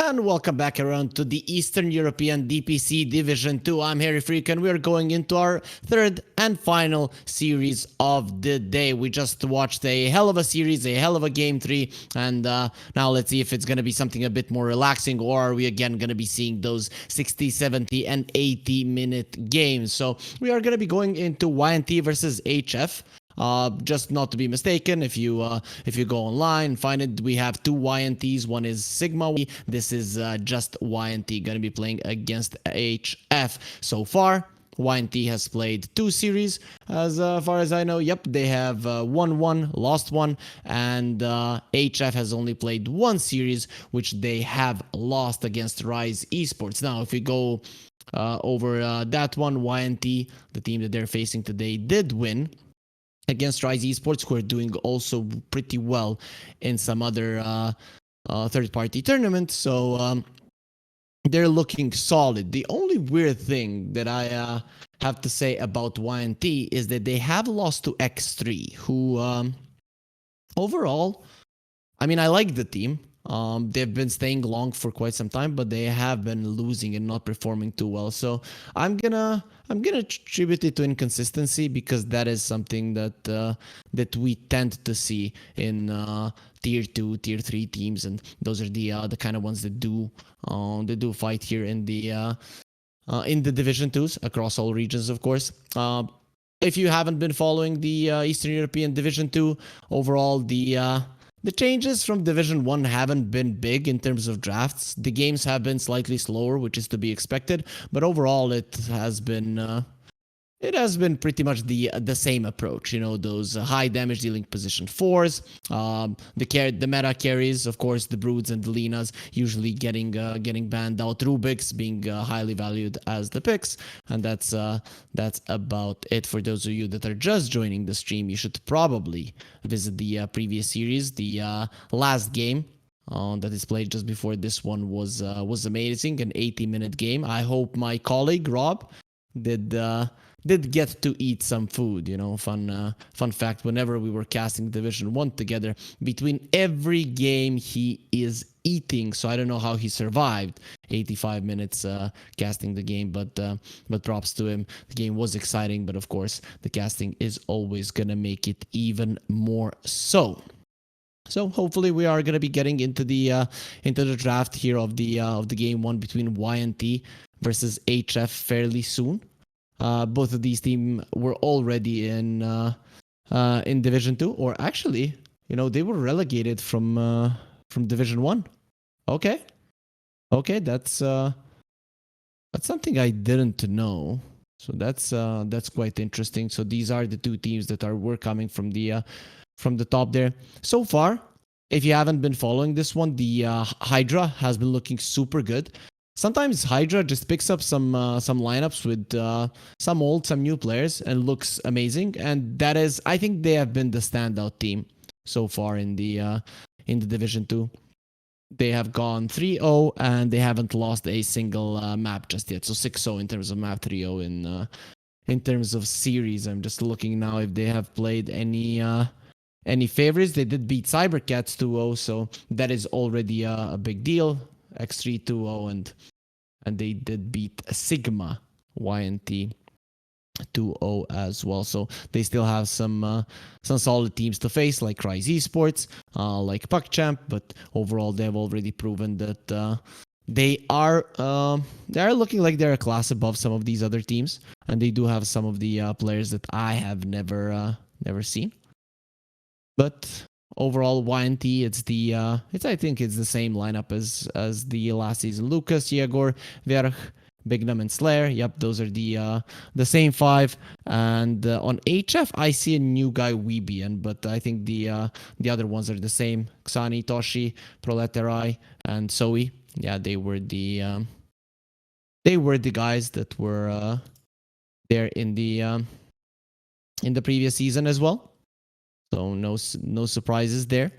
And welcome back around to the Eastern European DPC Division 2. I'm Harry Freak and we're going into our third and final series of the day. We just watched a hell of a series, a hell of a game 3, and now let's see if it's going to be something a bit more relaxing, or are we again going to be seeing those 60, 70 and 80 minute games. So we are going to be going into YNT versus HF. Just not to be mistaken, if you go online and find it, we have two YNTs. One is Sigma. This is just YNT going to be playing against HF. So far, YNT has played 2 series as far as I know. Yep, they have won 1, lost 1, and HF has only played 1 series, which they have lost against Rise Esports. Now, if we go over that one, YNT, the team that they're facing today, did win against Rise Esports, who are doing also pretty well in some other third-party tournaments. So they're looking solid. The only weird thing that I have to say about YNT is that they have lost to X3, who overall, I mean, I like the team. They've been staying long for quite some time, but they have been losing and not performing too well. So I'm gonna attribute it to inconsistency, because that is something that we tend to see in tier 2, tier 3 teams, and those are the kind of ones that do fight here in the Division 2s across all regions, of course. If you haven't been following the Eastern European Division 2, overall the changes from Division 1 haven't been big in terms of drafts. The games have been slightly slower, which is to be expected, but overall it has been pretty much the same approach. You know, those high damage dealing position 4s, the meta carries, of course, the Broods and the Linas usually getting banned out. Rubik's being highly valued as the picks, and that's about it. For those of you that are just joining the stream, you should probably visit the previous series. The last game that is played just before this one was amazing, an 80-minute game. I hope my colleague Rob did get to eat some food. You know, fun fact, whenever we were casting Division 1 together, between every game he is eating. So I don't know how he survived 85 minutes casting the game, but props to him. The game was exciting, but of course the casting is always gonna make it even more so. So hopefully we are gonna be getting into the draft here of the game 1 between YNT versus HF fairly soon. Both of these teams were already in Division 2, or actually, you know, they were relegated from Division 1. Okay, that's something I didn't know. So that's quite interesting. So these are the 2 teams that were coming from the top there. So far, if you haven't been following this one, the Hydra has been looking super good. Sometimes Hydra just picks up some lineups with some old, some new players and looks amazing. And that is, I think they have been the standout team so far in the Division 2. They have gone 3-0 and they haven't lost a single map just yet. So 6-0 in terms of map, 3-0 in terms of series. I'm just looking now if they have played any favorites. They did beat Cybercats 2-0, so that is already a big deal. X3 2-0, and they did beat Sigma YNT 2-0 as well. So they still have some solid teams to face, like Rise Esports, like PuckChamp, but overall they have already proven that they are looking like they're a class above some of these other teams, and they do have some of the players that I have never seen. But overall, YNT, I think it's the same lineup as the last season. Lucas, Yegor, Verch, Bignam, and Slayer. Yep, those are the same 5. And on HF, I see a new guy, Weebian, but I think the other ones are the same. Xani, Toshi, Proleterai, and Zoe. Yeah, they were the guys that were there in the previous season as well. So no surprises there.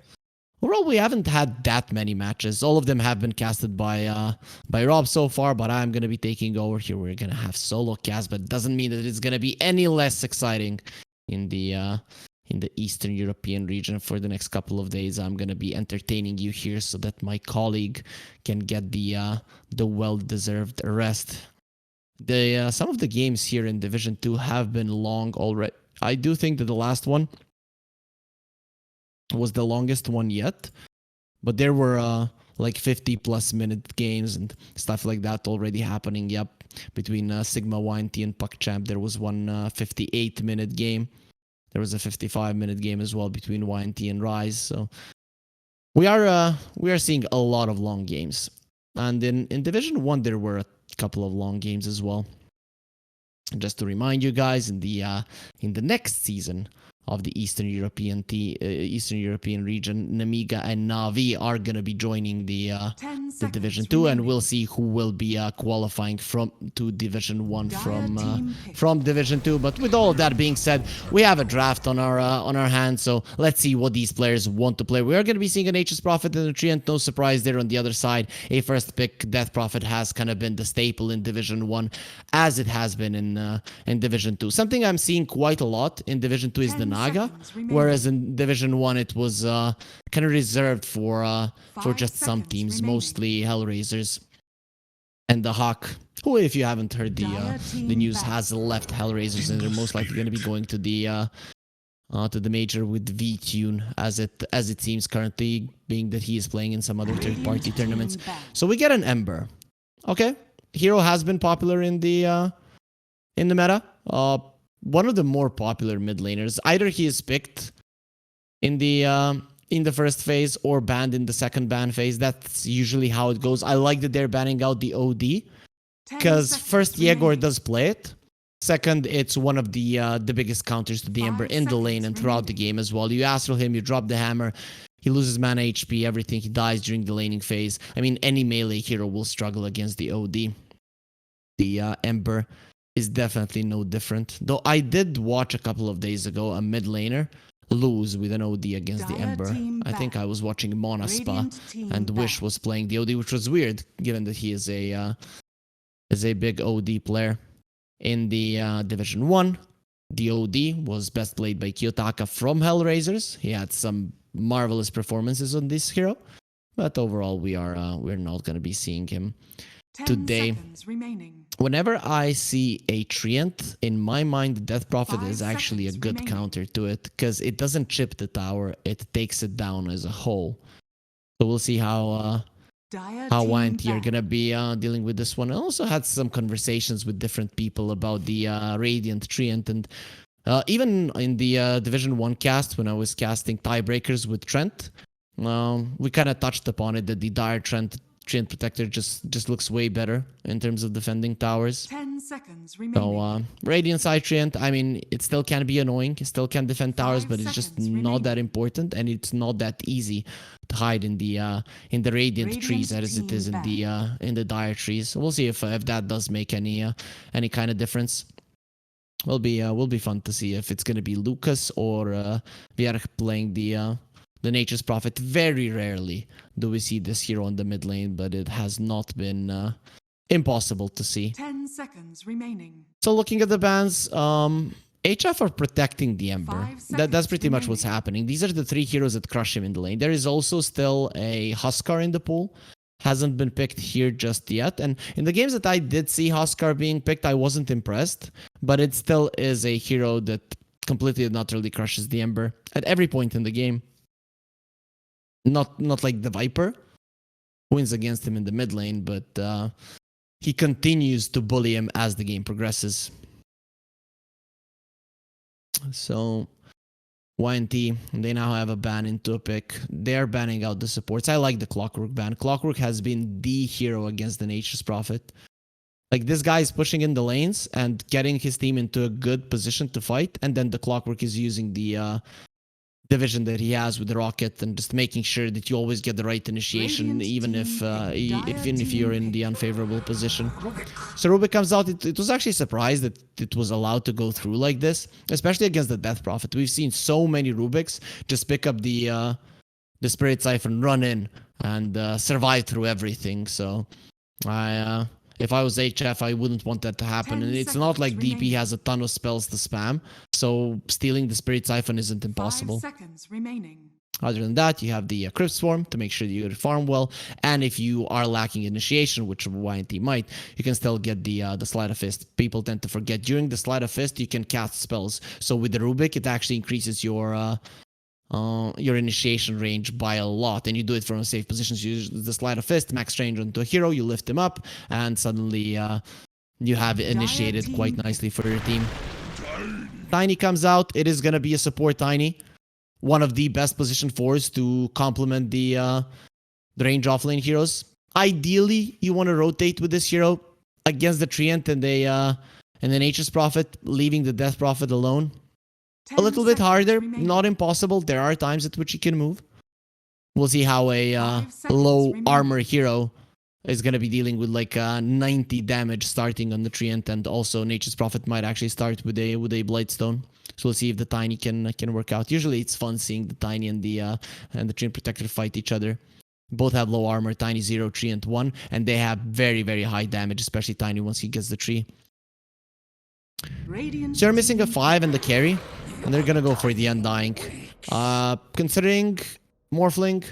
Overall, we haven't had that many matches. All of them have been casted by Rob so far, but I'm going to be taking over here. We're going to have solo cast, but it doesn't mean that it's going to be any less exciting in the the Eastern European region for the next couple of days. I'm gonna be entertaining you here so that my colleague can get the well-deserved rest. Some of the games here in Division 2 have been long already. I do think that the last one was the longest one yet, but there were like 50 plus minute games and stuff like that already happening. Yep, between Sigma, YNT, and PuckChamp, there was one 58-minute game. There was a 55-minute game as well between YNT and Rise. So we are seeing a lot of long games, and in Division 1 there were a couple of long games as well. Just to remind you guys, in the next season of the Eastern European region, Namiga and Navi are gonna be joining the Division 2, and we'll see who will be qualifying to Division 1 from Division 2. But with all of that being said, we have a draft on our hands, so let's see what these players want to play. We are gonna be seeing an HS Prophet and a Treant. No surprise there. On the other side, a first pick Death Prophet has kind of been the staple in Division 1, as it has been in Division 2. Something I'm seeing quite a lot in Division 2 is the Naga, whereas in Division 1 it was kind of reserved for just some teams, mostly Hellraisers. And the Hawk, who, if you haven't heard the news, has left Hellraisers, and they're most likely going to be going to the major with V-Tune, as it seems currently, being that he is playing in some other third-party tournaments. So we get an Ember. Okay, hero has been popular in the meta. One of the more popular mid laners. Either he is picked in the first phase or banned in the second ban phase. That's usually how it goes. I like that they're banning out the OD, because first, Yegor does play it. Second, it's one of the biggest counters to the Ember in the lane and throughout the game as well. You astral him, you drop the hammer, he loses mana, HP, everything. He dies during the laning phase. I mean, any melee hero will struggle against the OD. The Ember is definitely no different. Though I did watch a couple of days ago a mid laner lose with an OD against the Ember. I think I was watching Monaspa, and Wish was playing the OD, which was weird, given that he is a big OD player. In the Division 1, the OD was best played by Kiyotaka from Hellraisers. He had some marvelous performances on this hero, but overall we're not going to be seeing him today. Whenever I see a Treant, in my mind, Death Prophet is actually a good counter to it, because it doesn't chip the tower, it takes it down as a whole. So we'll see how YNT are gonna be dealing with this one. I also had some conversations with different people about the Radiant Treant, and even in the Division 1 cast, when I was casting Tiebreakers with Trent, we kind of touched upon it, that the Dire Treant Protector just looks way better in terms of defending towers. 10 seconds remaining. So Radiant side Treant, I mean, it still can be annoying, it still can defend towers, but it's just not that important, and it's not that easy to hide in the Radiant trees as it is in the Dire trees. So we'll see if that does make any kind of difference. Will be fun to see if it's gonna be Lucas or Vierk playing the Nature's Prophet. Very rarely do we see this hero on the mid lane, but it has not been impossible to see. 10 seconds remaining. So looking at the bans, HF are protecting the Ember. That's pretty much what's happening. These are the three heroes that crush him in the lane. There is also still a Huskar in the pool. Hasn't been picked here just yet. And in the games that I did see Huskar being picked, I wasn't impressed. But it still is a hero that completely and utterly crushes the Ember at every point in the game. Not like the Viper, wins against him in the mid lane, but he continues to bully him as the game progresses. So YNT, they now have a ban into a pick. They're banning out the supports. I like the Clockwork ban. Clockwork has been the hero against the Nature's Prophet. Like, this guy is pushing in the lanes and getting his team into a good position to fight, and then the Clockwork is using the division that he has with the rocket and just making sure that you always get the right initiation, even if you're in the unfavorable position. So Rubik comes out. It was actually surprised that it was allowed to go through like this, especially against the Death Prophet. We've seen so many Rubiks just pick up the Spirit Siphon, run in, and survive through everything. So if I was HF, I wouldn't want that to happen. And it's not like DP has a ton of spells to spam. so stealing the Spirit Siphon isn't 5 impossible. seconds remaining. Other than that, you have the Crypt Swarm to make sure that you farm well, and if you are lacking initiation, which YNT might, you can still get the Sleight of Fist. People tend to forget during the Sleight of Fist you can cast spells. So with the Rubik, it actually increases your initiation range by a lot, and you do it from a safe position. So you use the Sleight of Fist, max range onto a hero, you lift him up, and suddenly you have initiated quite nicely for your team. Tiny comes out. It is gonna be a support Tiny. One of the best position 4s to complement the range offlane heroes. Ideally, you want to rotate with this hero against the Treant and the Nature's Prophet, leaving the Death Prophet alone. A little bit harder, not impossible. There are times at which he can move. We'll see how a low armor hero is going to be dealing with like 90 damage starting on the Treant, and also Nature's Prophet might actually start with a Blightstone. So we'll see if the Tiny can work out. Usually it's fun seeing the Tiny and the Treant Protector fight each other. Both have low armor, Tiny 0, Treant 1, and they have very, very high damage, especially Tiny once he gets the tree. So you're missing a 5 and the carry, and they're gonna go for the Undying. Considering Morphling,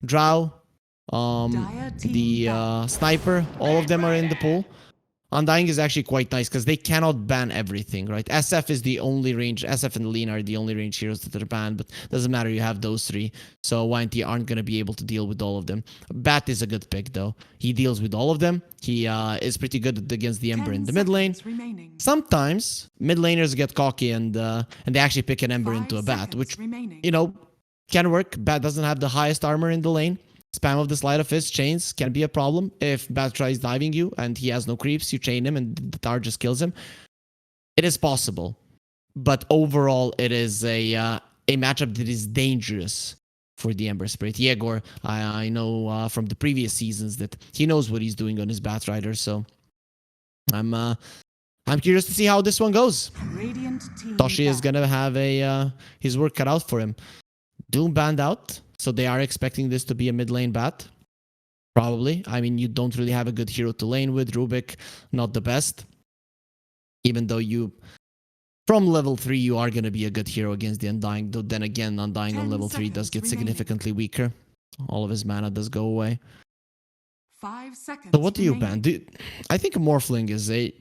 Drow, the Sniper, all of them are in the pool. Undying is actually quite nice because they cannot ban everything, right? SF is the only range. SF and Lean are the only range heroes that are banned, but doesn't matter. You have those 3. So YNT aren't going to be able to deal with all of them. Bat is a good pick, though. He deals with all of them. He is pretty good against the Ember in the mid lane. Sometimes mid laners get cocky and they actually pick an Ember into a Bat, which, you know, can work. Bat doesn't have the highest armor in the lane. Spam of the Sleight of Fist chains can be a problem. If Bat tries diving you and he has no creeps, you chain him and the tower just kills him. It is possible. But overall, it is a matchup that is dangerous for the Ember Spirit. Yegor, I know from the previous seasons that he knows what he's doing on his Bat Rider, so I'm curious to see how this one goes. Toshi is gonna have his work cut out for him. Doom banned out. So they are expecting this to be a mid lane Bat. Probably. I mean, you don't really have a good hero to lane with. Rubik, not the best. Even though from level 3, you are going to be a good hero against the Undying. Though then again, Undying on level 3 does get significantly weaker. All of his mana does go away. 5 seconds. So what do you ban? I think Morphling is a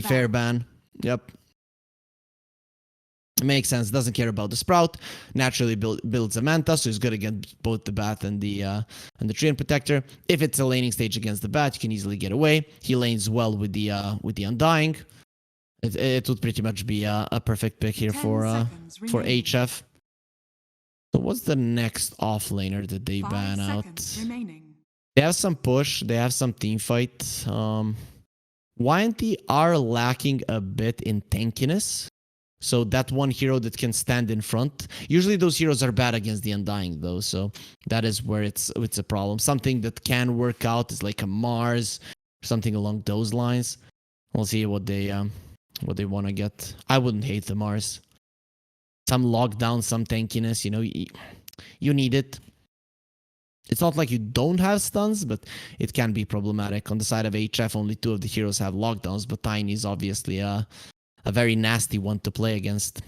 fair ban. Yep. It makes sense. Doesn't care about the Sprout. Naturally builds a Manta, so he's good against both the Bat and the Treant Protector. If it's a laning stage against the Bat, you can easily get away. He lanes well with the Undying. It would pretty much be a perfect pick here for HF. So what's the next offlaner that they ban out? They have some push. They have some team fight. YNT are lacking a bit in tankiness. So that one hero that can stand in front. Usually those heroes are bad against the Undying though, so that is where it's a problem. Something that can work out is like a Mars, something along those lines. We'll see what they want to get. I wouldn't hate the Mars. Some lockdown, some tankiness, you know, you need it. It's not like you don't have stuns, but it can be problematic. On the side of HF, only 2 of the heroes have lockdowns, but Tiny is obviously a very nasty one to play against.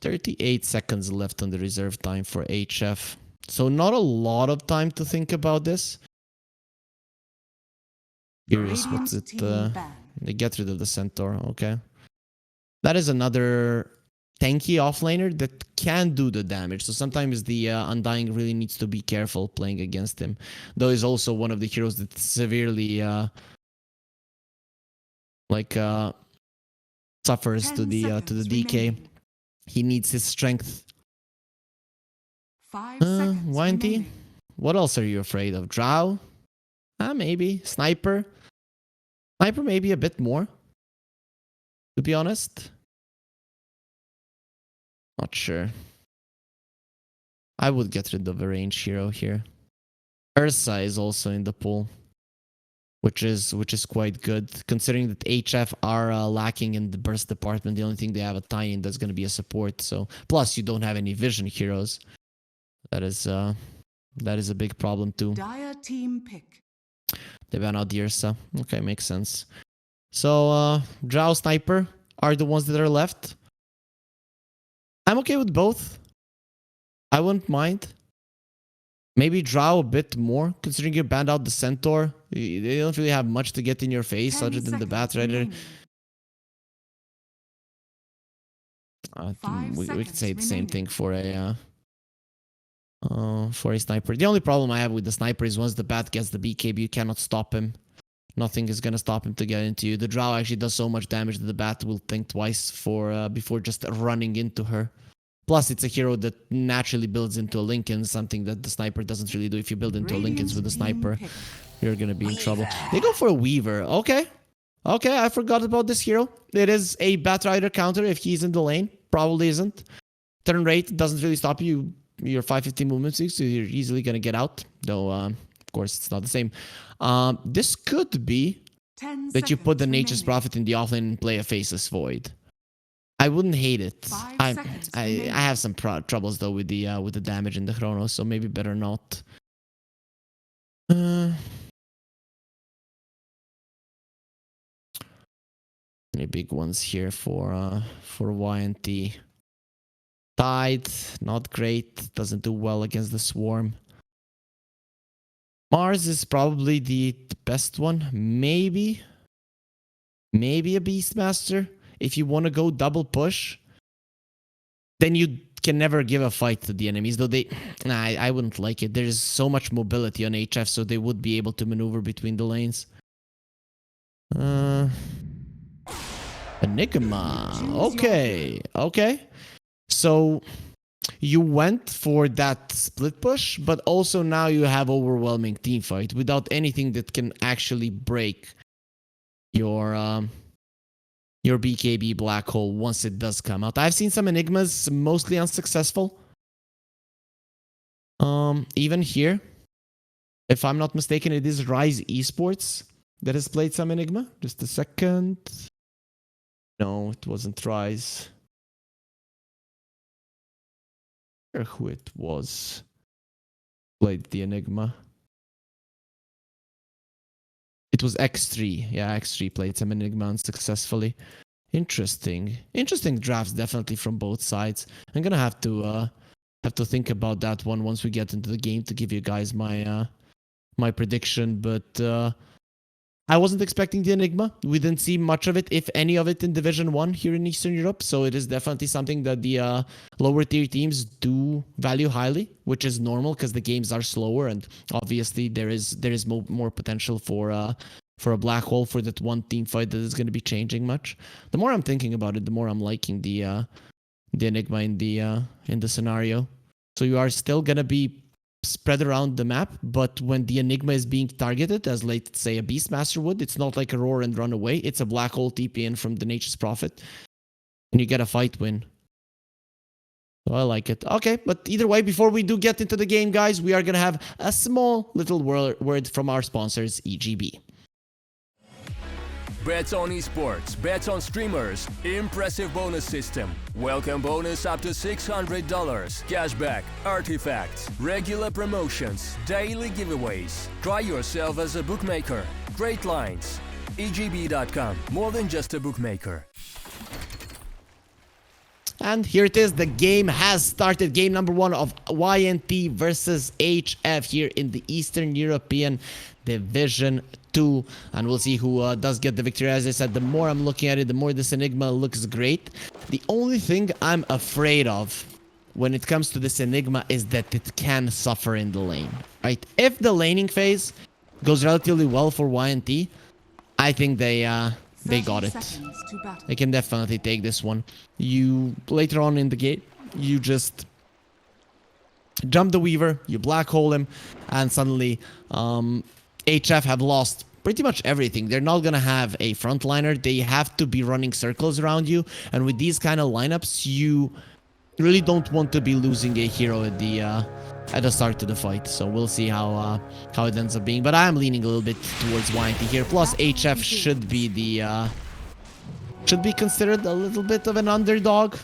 38 seconds left on the reserve time for HF. So not a lot of time to think about this. Curious what's it... they get rid of the Centaur, okay. That is another tanky offlaner that can do the damage. So sometimes the Undying really needs to be careful playing against him. Though he's also one of the heroes that severely... suffers to the DK. He needs his strength. 5 seconds YNT? remaining. What else are you afraid of? Drow? Maybe. Sniper? Sniper maybe a bit more, to be honest. Not sure. I would get rid of a range hero here. Ursa is also in the pool, which is quite good, considering that HF are lacking in the burst department. The only thing they have a tie-in that's going to be a support. So plus you don't have any vision heroes. That is a big problem too. Dire team pick. They ban out the Ursa. Okay, makes sense. So, Drow, Sniper are the ones that are left. I'm okay with both. I wouldn't mind. Maybe Drow a bit more, considering you banned out the Centaur. They don't really have much to get in your face other than the Batrider. We could say the same thing for a Sniper. The only problem I have with the Sniper is once the Bat gets the BKB, you cannot stop him. Nothing is gonna stop him to get into you. The Drow actually does so much damage that the Bat will think twice before just running into her. Plus, it's a hero that naturally builds into a Lincoln, something that the Sniper doesn't really do. If you build into a Lincolns with the Sniper, you're gonna be in trouble. They go for a Weaver. Okay. Okay, I forgot about this hero. It is a Batrider counter if he's in the lane. Probably isn't. Turn rate doesn't really stop you. Your 550 movement speed, so you're easily gonna get out. Though, of course, it's not the same. This could be that you put the Nature's Prophet in the offlane and play a Faceless Void. I wouldn't hate it. I have some troubles though with the damage in the Chronos, so maybe better not. Any big ones here for YNT? Tide, not great. Doesn't do well against the Swarm. Mars is probably the best one. Maybe a Beastmaster. If you want to go double push, then you can never give a fight to the enemies. Though I wouldn't like it. There's so much mobility on HF, so they would be able to maneuver between the lanes. Enigma. Okay. So you went for that split push, but also now you have overwhelming teamfight without anything that can actually break your BKB black hole once it does come out. I've seen some Enigmas mostly unsuccessful. Even here, if I'm not mistaken, it is Rise Esports that has played some Enigma. Just a second. No, it wasn't Rise. I wonder who it was played the Enigma. It was X3. Yeah, X3 played some Enigma unsuccessfully. Interesting drafts definitely from both sides. I'm gonna have to think about that one once we get into the game to give you guys my my prediction. But I wasn't expecting the Enigma. We didn't see much of it, if any of it, in Division 1 here in Eastern Europe. So it is definitely something that the lower tier teams do value highly, which is normal because the games are slower and obviously there is more potential for a black hole for that one team fight that is going to be changing much. The more I'm thinking about it, the more I'm liking the Enigma in the scenario. So you are still going to be spread around the map, but when the Enigma is being targeted, as let's say a Beastmaster would, it's not like a roar and run away. It's a black hole TP in from the Nature's Prophet, and you get a fight win. So I like it. Okay, but either way, before we do get into the game, guys, we are gonna have a small little word from our sponsors, EGB. Bets on esports, bets on streamers, impressive bonus system. Welcome bonus up to $600, cashback, artifacts, regular promotions, daily giveaways. Try yourself as a bookmaker. Great lines. EGB.com, more than just a bookmaker. And here it is, the game has started. Game number 1 of YNT versus HF here in the Eastern European Division 2. And we'll see who does get the victory. As I said, the more I'm looking at it, the more this Enigma looks great. The only thing I'm afraid of when it comes to this Enigma is that it can suffer in the lane, right? If the laning phase goes relatively well for YNT, I think they got it. They can definitely take this one. You later on in the game, you just jump the Weaver, you black hole him, and suddenly HF have lost pretty much everything. They're not gonna have a frontliner. They have to be running circles around you, and with these kind of lineups, you really don't want to be losing a hero at the start of the fight. So we'll see how it ends up being. But I am leaning a little bit towards YNT here. Plus HF should be considered a little bit of an underdog.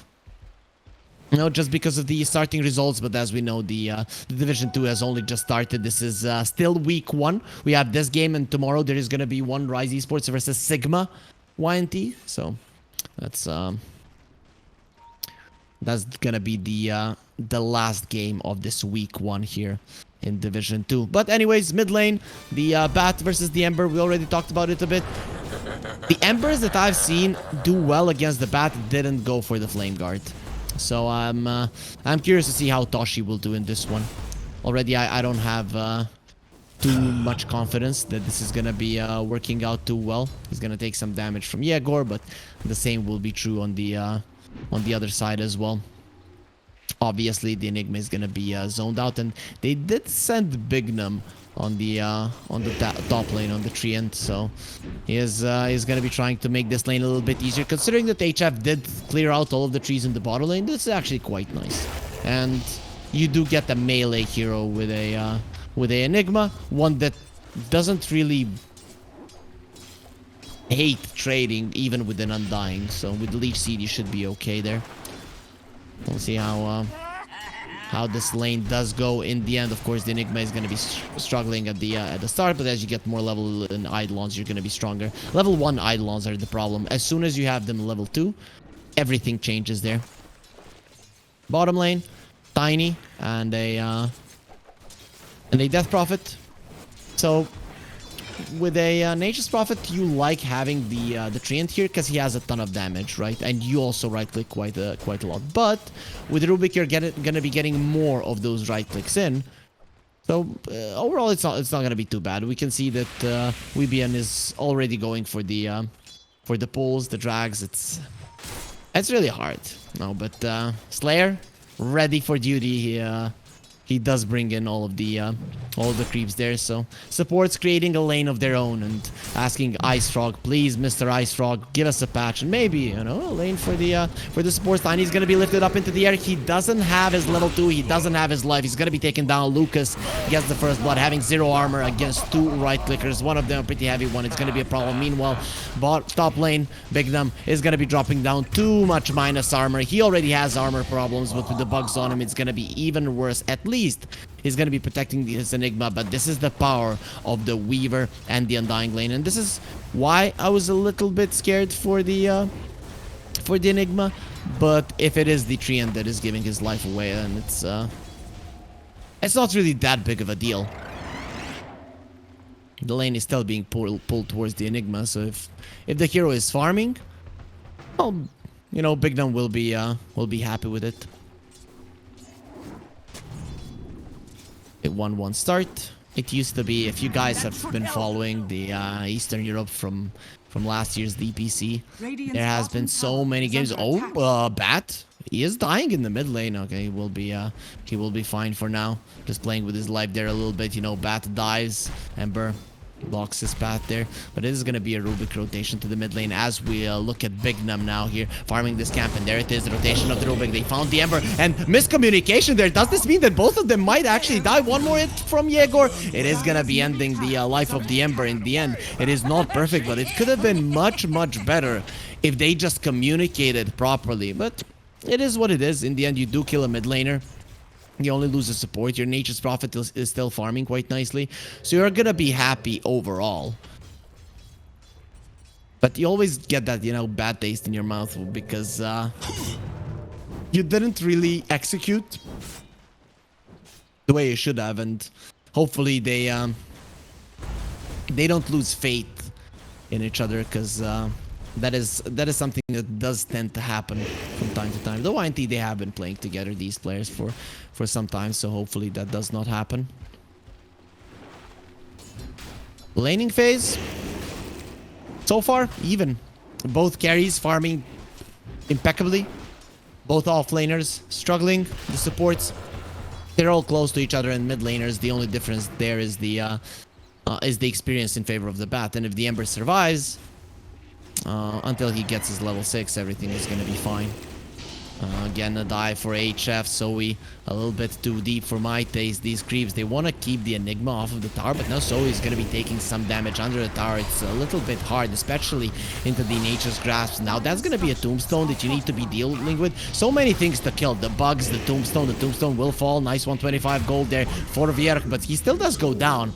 No, just because of the starting results, but as we know, the Division 2 has only just started. This is still week 1. We have this game, and tomorrow there is going to be one Rise Esports versus Sigma YNT. So that's going to be the last game of this week 1 here in Division 2. But anyways, mid lane, the Bat versus the Ember. We already talked about it a bit. The Embers that I've seen do well against the Bat didn't go for the Flame Guard. So I'm curious to see how Toshi will do in this one. Already I don't have too much confidence that this is gonna be working out too well. He's gonna take some damage from Yegor, but the same will be true on the other side as well. Obviously the Enigma is gonna be zoned out, and they did send Bignum on the top lane on the Treant, so he's gonna be trying to make this lane a little bit easier, considering that HF did clear out all of the trees in the bottom lane. This is actually quite nice, and you do get a melee hero with a Enigma, one that doesn't really hate trading even with an Undying. So with Leech Seed you should be okay there. We'll see how this lane does go in the end. Of course, the Enigma is going to be struggling at the start, but as you get more level in Eidolons, you're going to be stronger. Level 1 Eidolons are the problem. As soon as you have them level 2, everything changes there. Bottom lane, Tiny and a Death Prophet. So with a Nature's Prophet, you like having the Treant here because he has a ton of damage, right? And you also right click quite a lot. But with Rubik, you're gonna be getting more of those right clicks in. So overall, it's not gonna be too bad. We can see that Weebian is already going for the pulls, the drags. It's really hard. No, but Slayer ready for duty. He does bring in all the creeps there, so support's creating a lane of their own and asking Ice Frog, please, Mr. Ice Frog, give us a patch, and maybe, you know, a lane for the supports. Tiny's gonna be lifted up into the air. He doesn't have his level 2, he doesn't have his life. He's gonna be taken down. Lucas gets the first blood, having 0 armor against 2 right clickers. One of them a pretty heavy one. It's gonna be a problem. Meanwhile, top lane, Bignum is gonna be dropping down too much minus armor. He already has armor problems, but with the bugs on him, it's gonna be even worse. At least he's going to be protecting his Enigma, but this is the power of the Weaver and the Undying lane, and this is why I was a little bit scared for the Enigma. But if it is the Treant that is giving his life away, then it's not really that big of a deal. The lane is still being pulled towards the Enigma, so if the hero is farming, well, you know, Bignum will be happy with it. A 1-1 start. It used to be, if you guys have been following the Eastern Europe from last year's DPC, there has been so many games. Oh, Bat, he is dying in the mid lane. Okay, he will be fine for now. Just playing with his life there a little bit. You know, Bat dies, Ember blocks his path there, but it is going to be a Rubik rotation to the mid lane as we look at Bignum now here farming this camp, and there it is, the rotation of the Rubik. They found the Ember, and miscommunication there. Does this mean that both of them might actually die? One more hit from Yegor. It is going to be ending the life of the Ember in the end. It is not perfect, but it could have been much better if they just communicated properly, but it is what it is. In the end, you do kill a mid laner. You only lose the support. Your Nature's Prophet is still farming quite nicely, so you're gonna be happy overall. But you always get that, you know, bad taste in your mouth because you didn't really execute the way you should have, and hopefully they don't lose faith in each other, because that is something that does tend to happen from time to time. Though YNT, they have been playing together, these players, for some time, so hopefully that does not happen. Laning phase, so far even. Both carries farming impeccably. Both offlaners struggling. The supports, they're all close to each other, and mid laners, the only difference there is the experience in favor of the Bat. And if the Ember survives until he gets his level 6, everything is going to be fine. Again, a dive for HF, so we a little bit too deep for my taste. These creeps, they want to keep the Enigma off of the tower, but now Zoe's going to be taking some damage under the tower. It's a little bit hard, especially into the Nature's Grasp. Now, that's going to be a Tombstone that you need to be dealing with. So many things to kill. The bugs, the Tombstone will fall. Nice 125 gold there for Vierk, but he still does go down.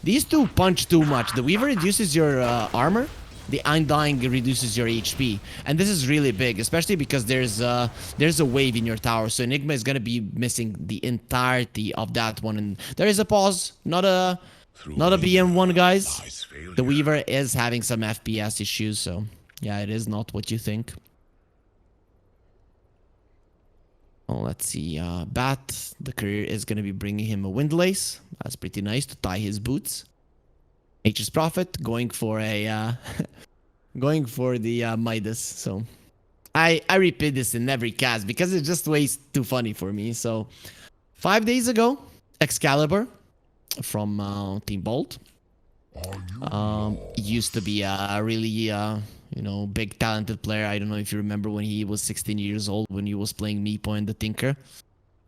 These two punch too much. The Weaver reduces your armor. The Undying reduces your HP, and this is really big, especially because there's a wave in your tower, so Enigma is gonna be missing the entirety of that one. And there is a pause, not a BM1, guys. The Weaver is having some FPS issues, so yeah, it is not what you think. Well, let's see. Bat, the career is gonna be bringing him a Windlace. That's pretty nice to tie his boots. Nature's Prophet going for a going for the Midas. So I repeat this in every cast because it's just way too funny for me. So 5 days ago, Excalibur from Team Bolt used to be a really you know, big talented player. I don't know if you remember when he was 16 years old when he was playing Meepo and the Tinker.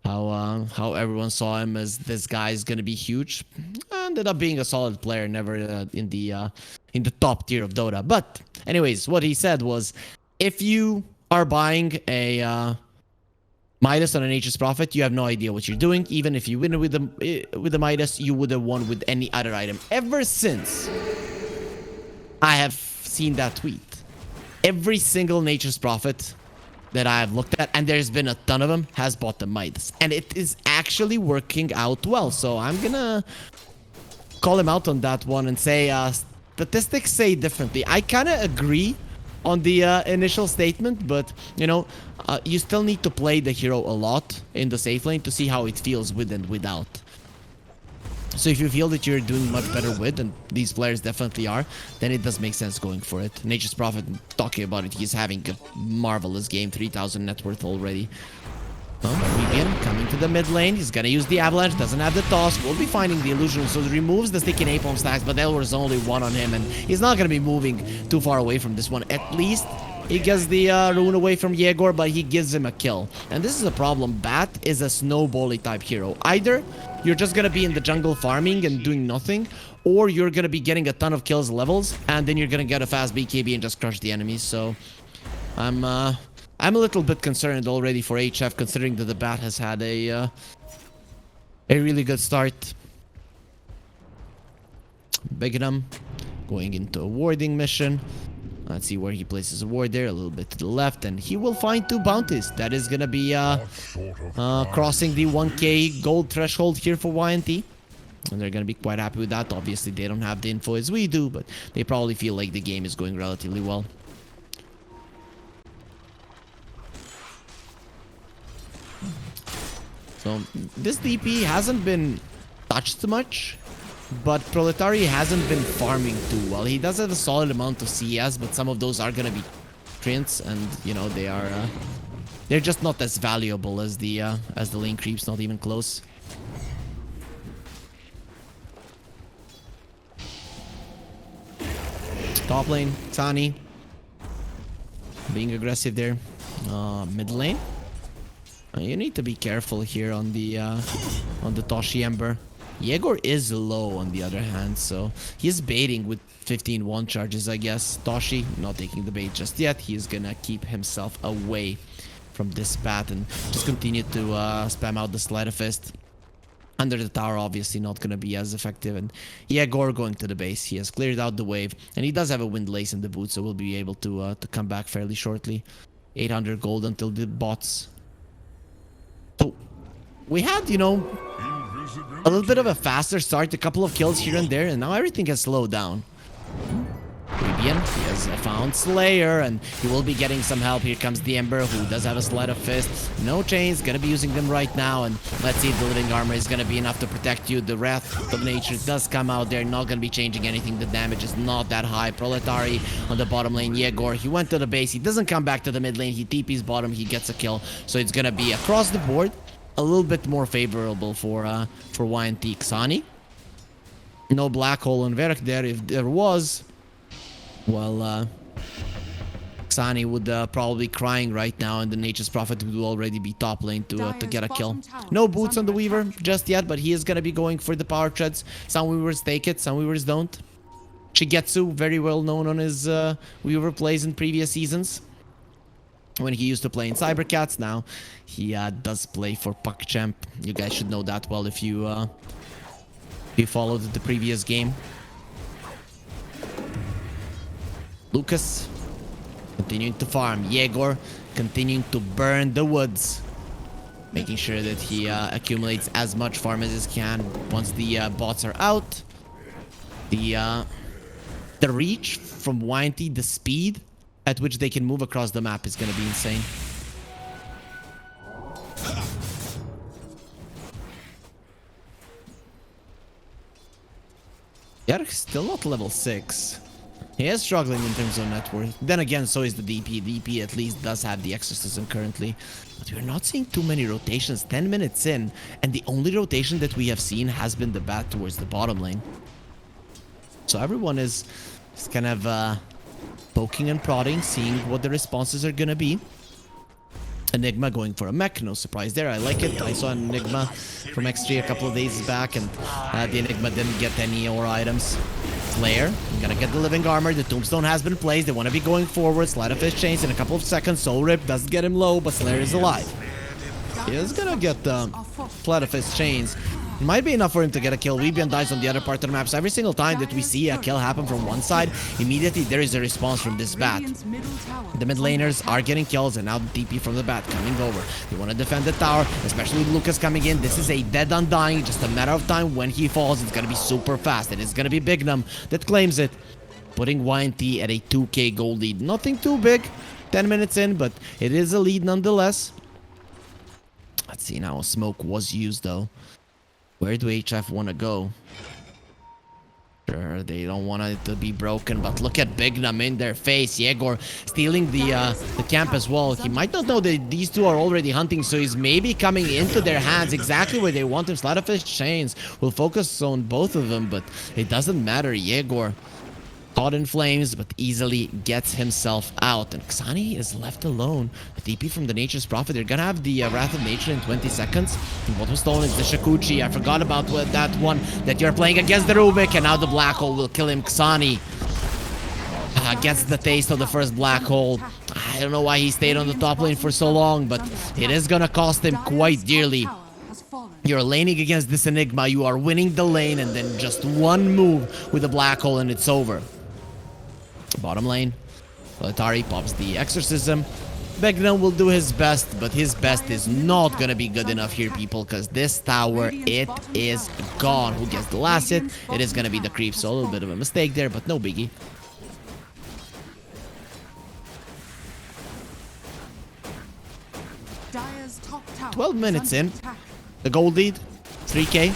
How everyone saw him as this guy is gonna be huge. Ended up being a solid player, never in the top tier of Dota. But anyways, what he said was, if you are buying a Midas on a Nature's Prophet, you have no idea what you're doing. Even if you win with the Midas, you would have won with any other item. Ever since I have seen that tweet, every single Nature's Prophet that I have looked at, and there's been a ton of them, has bought the Midas. And it is actually working out well. So I'm gonna call him out on that one and say statistics say differently. I kind of agree on the initial statement, but you know, you still need to play the hero a lot in the safe lane to see how it feels with and without. So if you feel that you're doing much better with, and these players definitely are, then it does make sense going for it. Nature's Prophet, talking about it, he's having a marvelous game, 3,000 net worth already. Regan coming to the mid lane. He's gonna use the Avalanche, doesn't have the toss. Will be finding the illusion, so he removes the sticky napalm stacks, but there was only one on him, and he's not gonna be moving too far away from this one. At least he gets the rune away from Yegor, but he gives him a kill. And this is a problem. Bat is a snowbally type hero. Either you're just gonna be in the jungle farming and doing nothing, or you're gonna be getting a ton of kills levels, and then you're gonna get a fast BKB and just crush the enemies. So I'm a little bit concerned already for HF, considering that the Bat has had a really good start. Bigham going into a warding mission. Let's see where he places a ward there, a little bit to the left, and he will find 2 bounties. That is gonna be crossing the 1k gold threshold here for YNT. And they're gonna be quite happy with that. Obviously, they don't have the info as we do, but they probably feel like the game is going relatively well. So this DP hasn't been touched much, but Proletari hasn't been farming too well. He does have a solid amount of CS, but some of those are gonna be Prince, and you know, they're just not as valuable as the lane creeps. Not even close. Top lane, Tani being aggressive there. Mid lane. You need to be careful here on the Toshi Ember. Yegor is low on the other hand, so he's baiting with 15 one charges, I guess. Toshi not taking the bait just yet. He's gonna keep himself away from this Bat and just continue to spam out the Sleight of Fist. Under the tower, obviously not gonna be as effective. And Yegor going to the base. He has cleared out the wave, and he does have a Windlace in the boot, so we'll be able to come back fairly shortly. 800 gold until the bots. So we had, you know, a little bit of a faster start, a couple of kills here and there, and now everything has slowed down. Rebian, he has found Slayer, and he will be getting some help. Here comes the Ember, who does have a Sleight of Fist. No chains, gonna be using them right now, and let's see if the Living Armor is gonna be enough to protect you. The Wrath of Nature does come out there, not gonna be changing anything. The damage is not that high. Proletari on the bottom lane. Yegor, he went to the base. He doesn't come back to the mid lane. He TP's bottom. He gets a kill. So it's gonna be across the board a little bit more favorable for YNT. Xani. No black hole on Vierk there. If there was, well, Xani would probably be crying right now, and the Nature's Prophet would already be top lane to get a kill. No boots on the Weaver just yet, but he is gonna be going for the power treads. Some Weavers take it, some Weavers don't. Shigetsu, very well known on his Weaver plays in previous seasons, when he used to play in Cybercats. Now he does play for PuckChamp. You guys should know that well if you followed the previous game. Lucas continuing to farm. Yegor continuing to burn the woods, making sure that he accumulates as much farm as he can once the bots are out. The reach from YNT, the speed at which they can move across the map is gonna be insane. Yark still not level 6. He is struggling in terms of net worth. Then again, so is the DP. DP at least does have the exorcism currently. But we're not seeing too many rotations. 10 minutes in, and the only rotation that we have seen has been the bat towards the bottom lane. So everyone is kind of poking and prodding, seeing what the responses are gonna be. Enigma going for a mech, no surprise there. I like it. I saw an Enigma from X3 a couple of days back, and the Enigma didn't get any aura items. Slayer, gonna get the living armor. The tombstone has been placed. They want to be going forward. Slide of his chains in a couple of seconds. Soul Rip does get him low, but Slayer is alive. He is gonna get the Slide of his chains. Might be enough for him to get a kill. Weebian dies on the other part of the map. So every single time that we see a kill happen from one side, immediately there is a response from this bat. The mid laners are getting kills, and now the TP from the bat coming over. They want to defend the tower, especially with Lucas coming in. This is a dead undying, just a matter of time. When he falls, it's going to be super fast. It is going to be Bignum that claims it, putting YNT at a 2k gold lead. Nothing too big, 10 minutes in, but it is a lead nonetheless. Let's see now. Smoke was used though. Where do HF want to go? Sure, they don't want it to be broken, but look at Bignum in their face. Yegor stealing the camp as well. He might not know that these two are already hunting, so he's maybe coming into their hands exactly where they want him. Slide of his chains will focus on both of them, but it doesn't matter. Yegor caught in flames, but easily gets himself out. And Xani is left alone. The TP from the Nature's Prophet. They're gonna have the Wrath of Nature in 20 seconds. And what was stolen is the Shakuchi. I forgot about that one that you're playing against the Rubik. And now the Black Hole will kill him. Xani gets the taste of the first Black Hole. I don't know why he stayed on the top lane for so long, but it is gonna cost him quite dearly. You're laning against this Enigma. You are winning the lane, and then just one move with a Black Hole and it's over. Bottom lane, Atari pops the exorcism. Bignum will do his best, but his best is not gonna be good enough here, people, because this tower, it is gone. Who gets the last hit? It is gonna be the creep, so a little bit of a mistake there, but no biggie. Dire's top tower 12 minutes is in. under attack. The gold lead, 3k,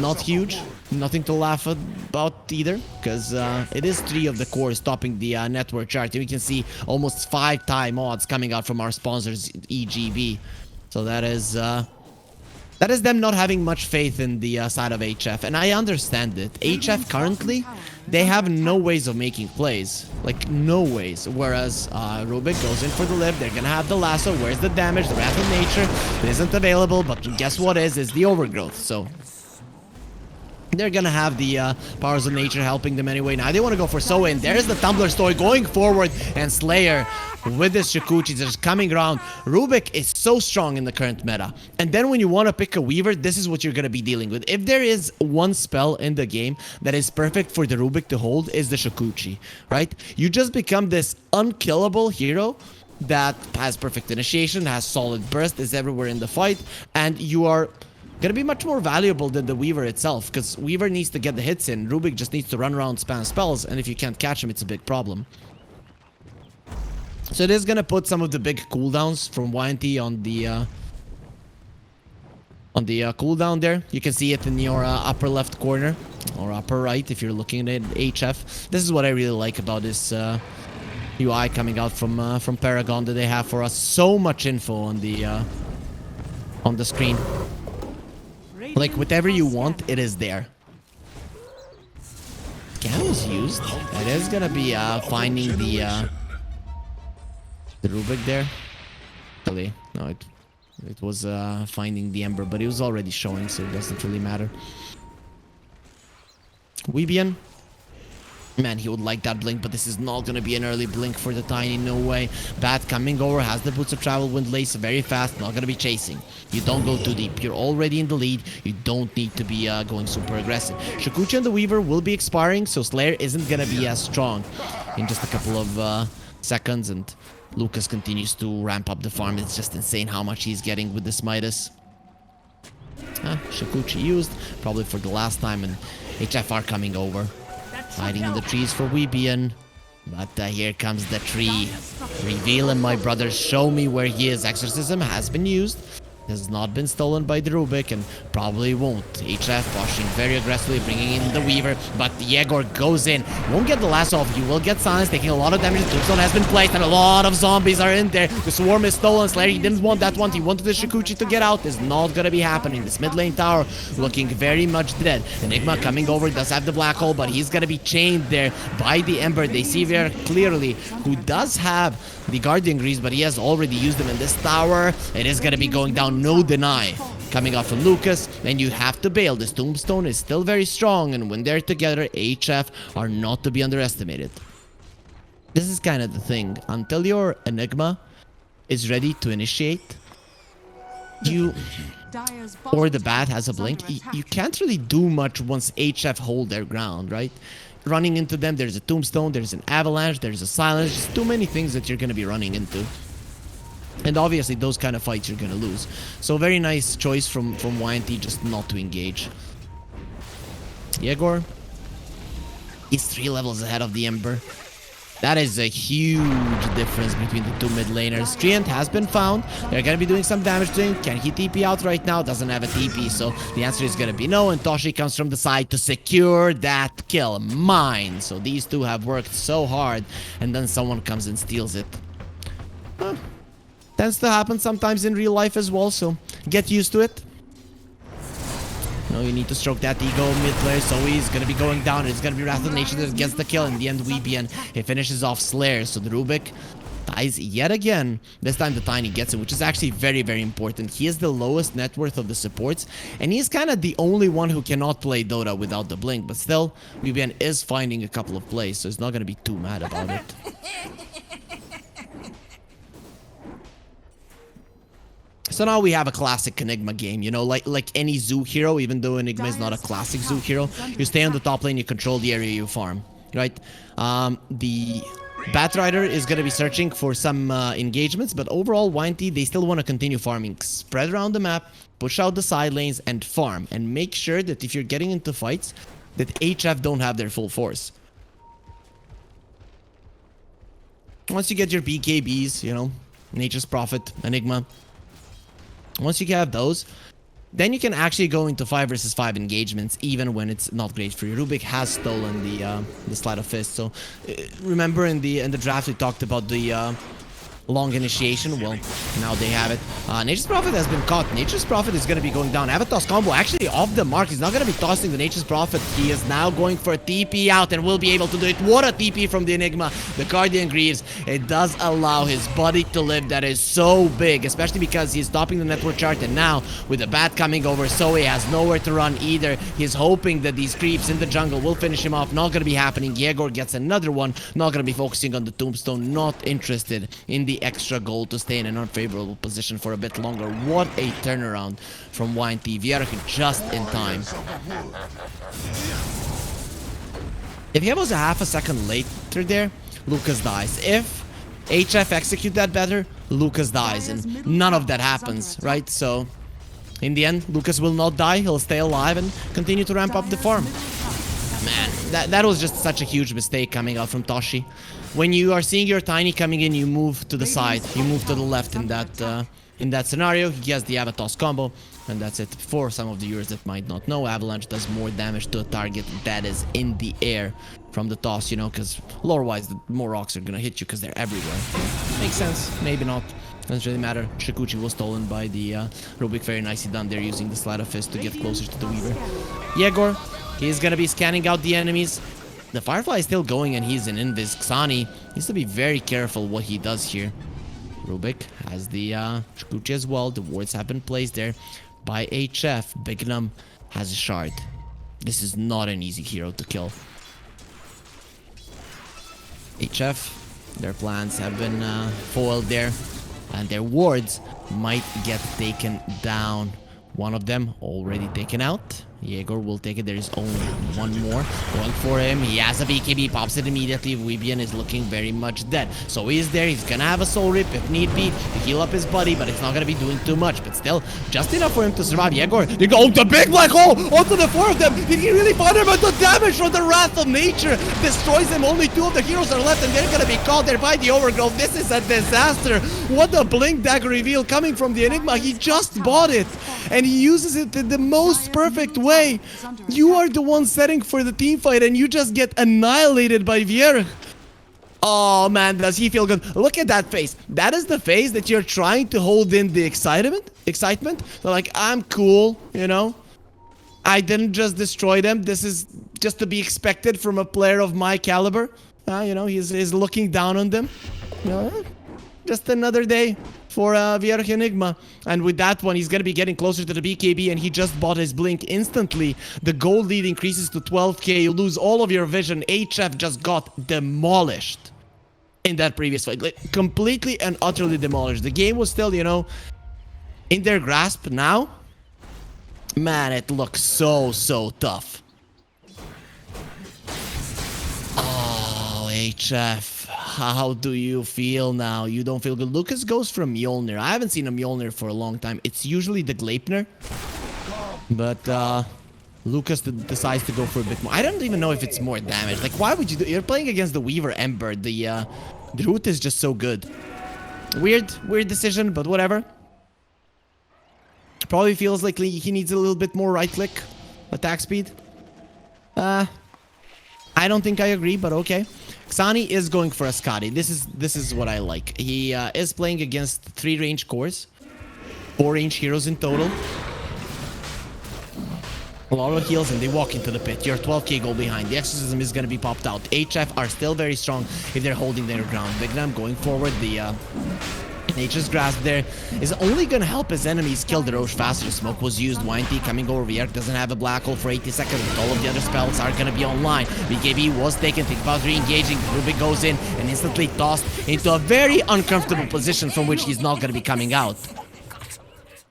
not huge. Nothing to laugh about either, because it is 3 of the cores topping the network chart. And we can see almost 5-time odds coming out from our sponsors, EGB. So that is them not having much faith in the side of HF. And I understand it. HF currently, they have no ways of making plays. Like, no ways. Whereas Rubik goes in for the lift. They're going to have the lasso. Where's the damage? The Wrath of Nature isn't available. But guess what is the overgrowth. So they're gonna have the powers of nature helping them anyway. Now they want to go for Soin. There's the Tumblr story going forward, and Slayer with this Shakuchi just coming around. Rubik is so strong in the current meta, and then when you want to pick a Weaver, this is what you're gonna be dealing with. If there is one spell in the game that is perfect for the Rubik to hold, is the Shakuchi, right? You just become this unkillable hero that has perfect initiation, has solid burst, is everywhere in the fight, and you are gonna be much more valuable than the Weaver itself, because Weaver needs to get the hits in. Rubik just needs to run around, spam spells, and if you can't catch him, it's a big problem. So it is gonna put some of the big cooldowns from YNT on the cooldown there. You can see it in your upper left corner, or upper right if you're looking at HF. This is what I really like about this UI coming out from Paragon that they have for us. So much info on the screen. Like, whatever you want, it is there. Scan was used. It is gonna be finding the The Rubik there. Really, no, it was finding the Ember, but it was already showing, so it doesn't really matter. Weebian. Man, he would like that blink, but this is not going to be an early blink for the Tiny, no way. Bat coming over, has the Boots of Travel, Wind Lace, very fast, not going to be chasing. You don't go too deep, you're already in the lead, you don't need to be going super aggressive. Shikuchi and the Weaver will be expiring, so Slayer isn't going to be as strong in just a couple of seconds, and Lucas continues to ramp up the farm. It's just insane how much he's getting with this Midas. Shikuchi used, probably for the last time, and HFR coming over. Hiding in the trees for Weebian. But here comes the tree. Reveal him, my brothers. Show me where he is. Exorcism has been used. Has not been stolen by the Rubik and probably won't. HF pushing very aggressively, bringing in the Weaver, but Yegor goes in. Won't get the last off. You will get silence, taking a lot of damage. The Tombstone has been placed and a lot of zombies are in there. The Swarm is stolen. Slayer, he didn't want that one. He wanted the Shikuchi to get out. It's not gonna be happening. This mid lane tower looking very much dead. Enigma coming over, does have the black hole, but he's gonna be chained there by the Ember. They see very clearly who does have the Guardian Greaves, but he has already used them in this tower. It is gonna be going down, no deny. Coming off from Lucas, and you have to bail. This Tombstone is still very strong, and when they're together, HF are not to be underestimated. This is kind of the thing. Until your Enigma is ready to initiate, you or the Bat has a blink, you can't really do much once HF hold their ground, right? Running into them, there's a Tombstone, there's an Avalanche, there's a Silence, just too many things that you're going to be running into. And obviously, those kind of fights you're going to lose. So very nice choice from YNT just not to engage. Yegor is 3 levels ahead of the Ember. That is a huge difference between the two mid laners. Treant has been found. They're going to be doing some damage to him. Can he TP out right now? Doesn't have a TP, so the answer is going to be no. And Toshi comes from the side to secure that kill. Mine. So these two have worked so hard, and then someone comes and steals it. Tends to happen sometimes in real life as well, so get used to it. No, you need to stroke that ego mid player, so he's gonna be going down. It's gonna be Wrath of Nature that gets the kill. In the end, Weebian, he finishes off Slayer, so the Rubik dies yet again. This time the Tiny gets it, which is actually very, very important. He is the lowest net worth of the supports, and he's kind of the only one who cannot play Dota without the blink, but still, Weebian is finding a couple of plays, so he's not gonna be too mad about it. So now we have a classic Enigma game, you know, like any zoo hero, even though Enigma is not a classic zoo hero. You stay on the top lane, you control the area you farm, right? The Batrider is going to be searching for some engagements, but overall, YNT, they still want to continue farming. Spread around the map, push out the side lanes, and farm. And make sure that if you're getting into fights, that HF don't have their full force. Once you get your BKBs, you know, Nature's Prophet, Enigma, once you have those, then you can actually go into 5 versus 5 engagements, even when it's not great for you. Rubik has stolen the Sleight of Fist. So remember in the draft we talked about the long initiation. Well, now they have it. Nature's Prophet has been caught. Nature's Prophet is going to be going down. Avatos combo actually off the mark. He's not going to be tossing the Nature's Prophet. He is now going for a TP out and will be able to do it. What a TP from the Enigma. The Guardian Greaves. It does allow his body to live. That is so big, especially because he's stopping the network chart. And now with the Bat coming over, so he has nowhere to run either. He's hoping that these creeps in the jungle will finish him off. Not going to be happening. Yegor gets another one. Not going to be focusing on the Tombstone. Not interested in the extra gold to stay in an unfavorable position for a bit longer. What a turnaround from YNT. Vierk just in time. If he was a half a second later there, Lucas dies. If HF execute that better, Lucas dies, and none of that happens, right? So in the end, Lucas will not die. He'll stay alive and continue to ramp up the farm. Man, that was just such a huge mistake coming out from Toshi. When you are seeing your Tiny coming in, you move to the side. You move to the left in that scenario. He has the Avatos combo, and that's it. For some of the viewers that might not know, Avalanche does more damage to a target that is in the air from the toss, you know, because lore-wise, the more rocks are gonna hit you because they're everywhere. Makes sense. Maybe not. Doesn't really matter. Shikuchi was stolen by the Rubik. Very nicely done there, using the Sleight of Fist to get closer to the Weaver. Yegor, he's gonna be scanning out the enemies. The Firefly is still going and he's an Invis. Xani needs to be very careful what he does here. Rubik has the Shikuchi as well. The wards have been placed there by HF. Bignum has a shard. This is not an easy hero to kill. HF, their plans have been foiled there, and their wards might get taken down. One of them already taken out. Yegor will take it. There is only one more going for him. He has a BKB, pops it immediately. Weebian is looking very much dead. So he's there. He's gonna have a soul rip if need be to heal up his buddy, but it's not gonna be doing too much. But still, just enough for him to survive. Yegor, they go the big black hole onto the four of them. Did he really find him? But the damage from the Wrath of Nature destroys them. Only two of the heroes are left, and they're gonna be caught there by the Overgrowth. This is a disaster. What a blink dagger reveal coming from the Enigma. He just bought it, and he uses it in the most perfect way. You are the one setting for the team fight, and you just get annihilated by Vierge. Oh man, does he feel good? Look at that face. That is the face that you're trying to hold in the excitement. So like, I'm cool, you know. I didn't just destroy them. This is just to be expected from a player of my caliber. You know, he's looking down on them. You know, just another day for Vierge Enigma. And with that one, he's going to be getting closer to the BKB, and he just bought his blink instantly. The gold lead increases to 12k. You lose all of your vision. HF just got demolished in that previous fight. Like, completely and utterly demolished. The game was still, you know, in their grasp now. Man, it looks so tough. Oh, HF. How do you feel now? You don't feel good. Lucas goes for Mjolnir. I haven't seen a Mjolnir for a long time. It's usually the Gleipnir. But Lucas decides to go for a bit more. I don't even know if it's more damage. Like, why would you do... You're playing against the Weaver Ember. The root is just so good. Weird decision, but whatever. Probably feels like he needs a little bit more right-click attack speed. I don't think I agree, but okay. Xani is going for a Skadi. This is what I like. He is playing against 3 range cores, 4 range heroes in total. A lot of heals, and they walk into the pit. You're 12k gold behind. The exorcism is going to be popped out. HF are still very strong if they're holding their ground. Bignam going forward. The Nature's Grasp there is only going to help his enemies kill the Roche faster. Smoke was used. YNT coming over. Vierge doesn't have a black hole for 80 seconds, but all of the other spells are going to be online. BKB was taken. Think about re-engaging. Rubik goes in and instantly tossed into a very uncomfortable position from which he's not going to be coming out.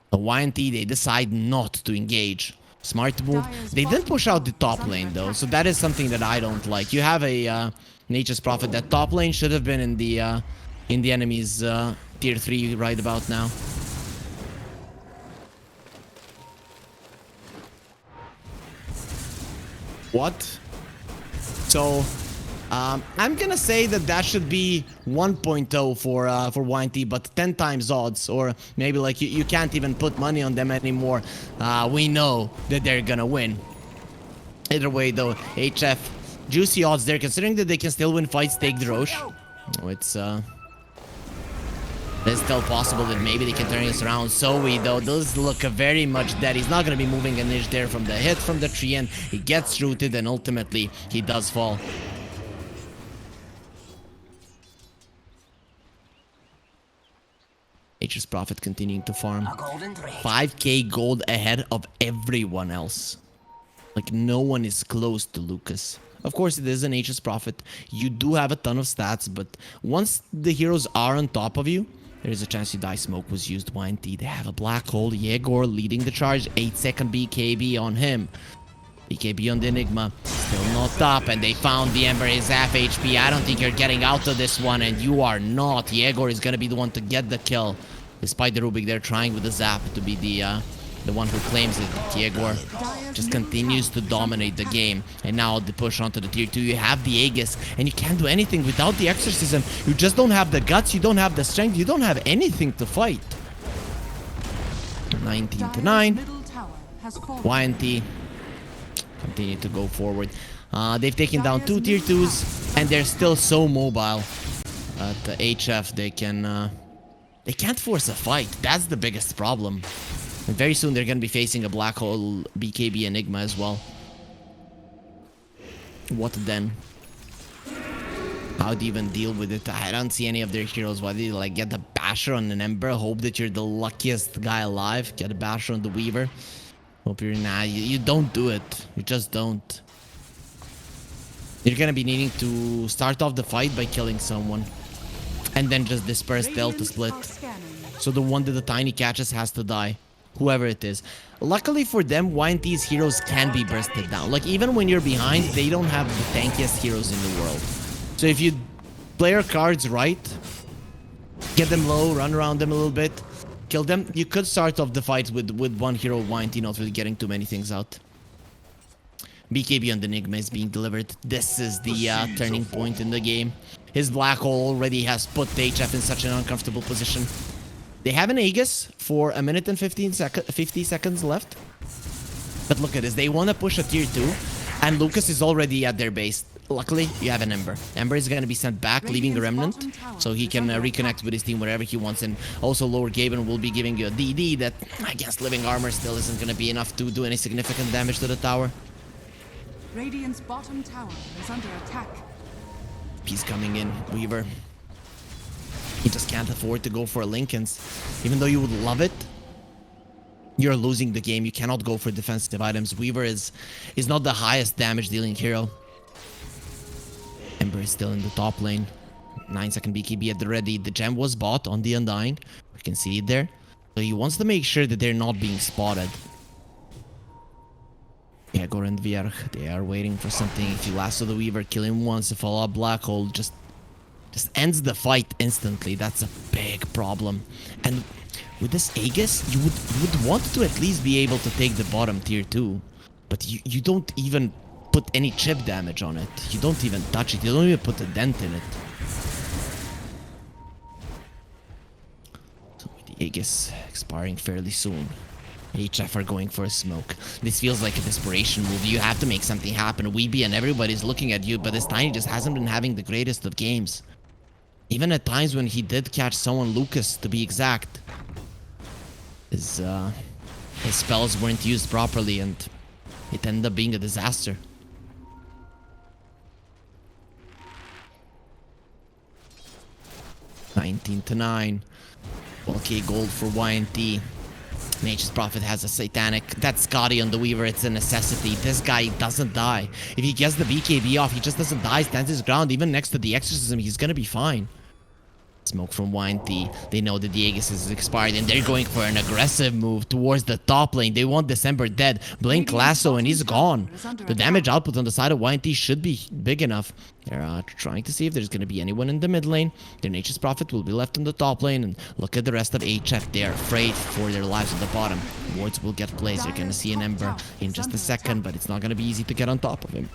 The YNT, they decide not to engage. Smart move. They didn't push out the top lane though, so that is something that I don't like. You have a Nature's Prophet. That top lane should have been in the enemy's tier 3 right about now. What? So I'm gonna say that should be 1.0 for YNT, but 10 times odds, or maybe like you can't even put money on them anymore. We know that they're gonna win. Either way though, HF, juicy odds there, considering that they can still win fights, take the Roche. Oh, it's still possible that maybe they can turn this around. Zoe though does look very much dead. He's not going to be moving an inch there from the hit from the tree, and he gets rooted, and ultimately he does fall. Nature's Prophet continuing to farm. 5k gold ahead of everyone else. Like, no one is close to Lucas. Of course, it is a Nature's Prophet. You do have a ton of stats, but once the heroes are on top of you, there is a chance you die. Smoke was used. YNT, they have a black hole. Yegor leading the charge. 8-second BKB on him. BKB on the Enigma. Still not up, and they found the Ember. Is half HP. I don't think you're getting out of this one, and you are not. Yegor is going to be the one to get the kill. Despite the Rubik, they're trying with the Zap to be the one who claims it. Yegor just continues to dominate the game. And now the push onto the tier 2. You have the Aegis, and you can't do anything without the Exorcism. You just don't have the guts, you don't have the strength, you don't have anything to fight. 19-9. YNT continue to go forward. They've taken down 2 tier 2s, and they're still so mobile. At the HF, they can't force a fight. That's the biggest problem. And very soon they're going to be facing a black hole BKB Enigma as well. What then? How do you even deal with it? I don't see any of their heroes. Why do you like get the Basher on an Ember. Hope that you're the luckiest guy alive. Get a Basher on the Weaver. Hope you're... Nah, you don't do it. You just don't. You're gonna be needing to start off the fight by killing someone. And then just disperse Delta split. So the one that the Tiny catches has to die. Whoever it is. Luckily for them, YNT's heroes can be bursted down. Like, even when you're behind, they don't have the tankiest heroes in the world. So if you play your cards right, get them low, run around them a little bit, kill them, you could start off the fight with one hero YNT not really getting too many things out. BKB on the Enigma is being delivered. This is the turning point in the game. His black hole already has put the HF in such an uncomfortable position. They have an Aegis for a minute and 50 seconds left. But look at this. They want to push a tier 2. And Lucas is already at their base. Luckily, you have an Ember. Ember is going to be sent back, leaving a Remnant. So he can reconnect with his team wherever he wants. And also Lord Gaben will be giving you a DD that, against living armor, still isn't going to be enough to do any significant damage to the tower. Radiant's bottom tower is under attack. He's coming in, Weaver. He just can't afford to go for Linken's. Even though you would love it, you're losing the game. You cannot go for defensive items. Weaver is not the highest damage dealing hero. Ember is still in the top lane. 9-second BKB at the ready. The gem was bought on the Undying. We can see it there. So he wants to make sure that they're not being spotted. Yeah, Goran Vierch, they are waiting for something. If you lasso the Weaver, kill him once, a follow-up black hole just ends the fight instantly. That's a big problem. And with this Aegis, you would want to at least be able to take the bottom tier 2. But you don't even put any chip damage on it. You don't even touch it. You don't even put a dent in it. So with the Aegis expiring fairly soon, HF are going for a smoke. This feels like a desperation move. You have to make something happen. Weeby and everybody's looking at you, but this Tiny just hasn't been having the greatest of games. Even at times when he did catch someone, Lucas to be exact, his spells weren't used properly and it ended up being a disaster. 19-9. 12k gold for YNT. Nature's Prophet has a Satanic. That's Scotty on the Weaver. It's a necessity. This guy doesn't die. If he gets the BKB off, he just doesn't die. Stands his ground. Even next to the Exorcism, he's gonna be fine. Smoke from YNT. They know that the Aegis is expired and they're going for an aggressive move towards the top lane. They want December dead. Blink Lasso and he's gone. The damage output on the side of YNT should be big enough. They're trying to see if there's going to be anyone in the mid lane. Their Nature's Prophet will be left on the top lane. And look at the rest of HF. They are afraid for their lives at the bottom. Wards will get placed. You're going to see an Ember in just a second, but it's not going to be easy to get on top of him.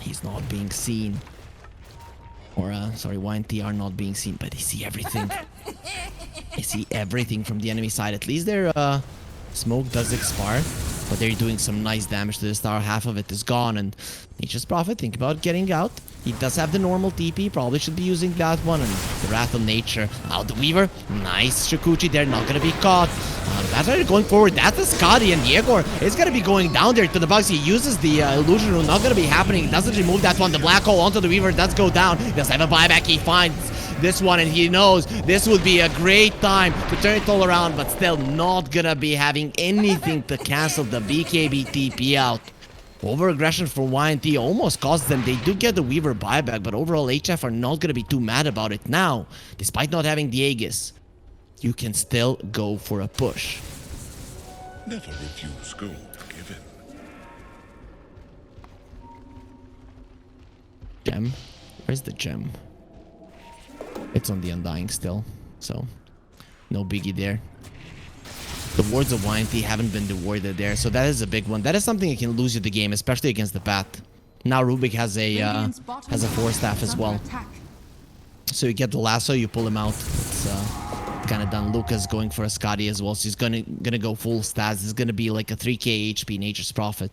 He's not being seen. Or, sorry, YNT are not being seen, but they see everything. They see everything from the enemy side. At least their smoke does expire, but they're doing some nice damage to this tower. Half of it is gone, and Nature's Prophet, think about getting out. He does have the normal TP, probably should be using that one, and the Wrath of Nature. Out the Weaver, nice Shikuchi, they're not gonna be caught. That's why they're going forward. That's a Scotty, and Yegor is gonna be going down there to the bugs. He uses the illusion rune, not gonna be happening. Doesn't remove that one. The black hole onto the Weaver does go down. He does have a buyback. He finds this one, and he knows this would be a great time to turn it all around, but still not gonna be having anything to cancel the BKB TP out. Over-aggression for YNT almost costs them. They do get the Weaver buyback, but overall HF are not going to be too mad about it now. Despite not having the Aegis, you can still go for a push. Never refuse gold given. Gem? Where's the gem? It's on the Undying still, so no biggie there. The wards of YNT haven't been rewarded there, so that is a big one. That is something that can lose you the game, especially against the Path. Now Rubik has a Force Staff as well. So you get the lasso, you pull him out. It's kind of done. Lucas going for a Scotty as well, so he's gonna go full stats. It's gonna be like a 3k HP Nature's Prophet.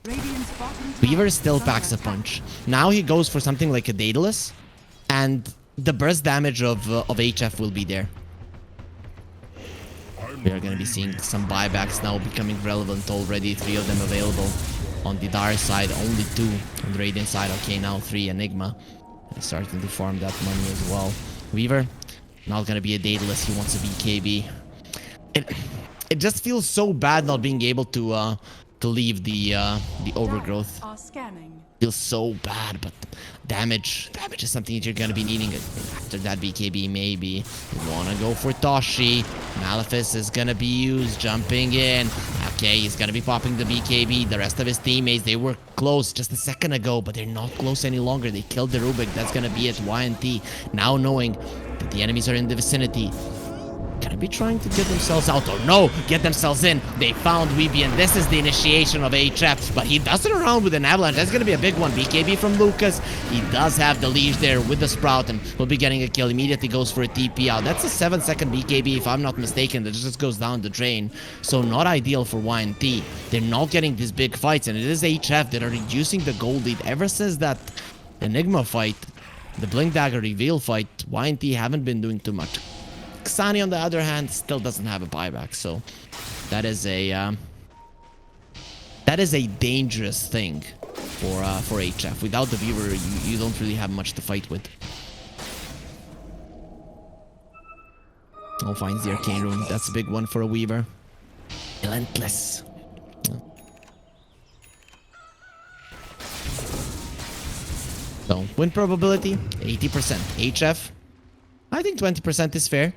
Weaver still packs a punch. Now he goes for something like a Daedalus, and the burst damage of HF will be there. We are going to be seeing some buybacks now becoming relevant already. 3 of them available on the Dire side. Only 2 on the Radiant side. Okay, now 3 Enigma. Starting to farm that money as well. Weaver Not gonna be a Daedalus. He wants a BKB. It just feels so bad not being able to leave the overgrowth. Are scanning. Feels so bad, but damage is something that you're gonna be needing after that BKB. Maybe you wanna go for Toshi. Malefice is gonna be used, jumping in. Okay, he's gonna be popping the BKB. The rest of his teammates, they were close just a second ago, but they're not close any longer. They killed the Rubik. That's gonna be it. YNT now knowing that the enemies are in the vicinity, gonna be trying to get themselves out, or no, get themselves in. They found Weeby, and this is the initiation of HF, but he does it around with an avalanche. That's gonna be a big one. BKB from Lucas. He does have the leash there with the Sprout, and will be getting a kill. Immediately goes for a TP out. That's a 7-second BKB, if I'm not mistaken, that just goes down the drain. So not ideal for YNT. They're not getting these big fights, and it is HF that are reducing the gold lead. Ever since that Enigma fight, the Blink Dagger reveal fight, YNT haven't been doing too much. Xani, on the other hand, still doesn't have a buyback, so that is a dangerous thing for HF. Without the Weaver, you don't really have much to fight with. Oh, finds the Arcane Rune. That's a big one for a Weaver. Relentless. So, win probability, 80%. HF, I think 20% is fair.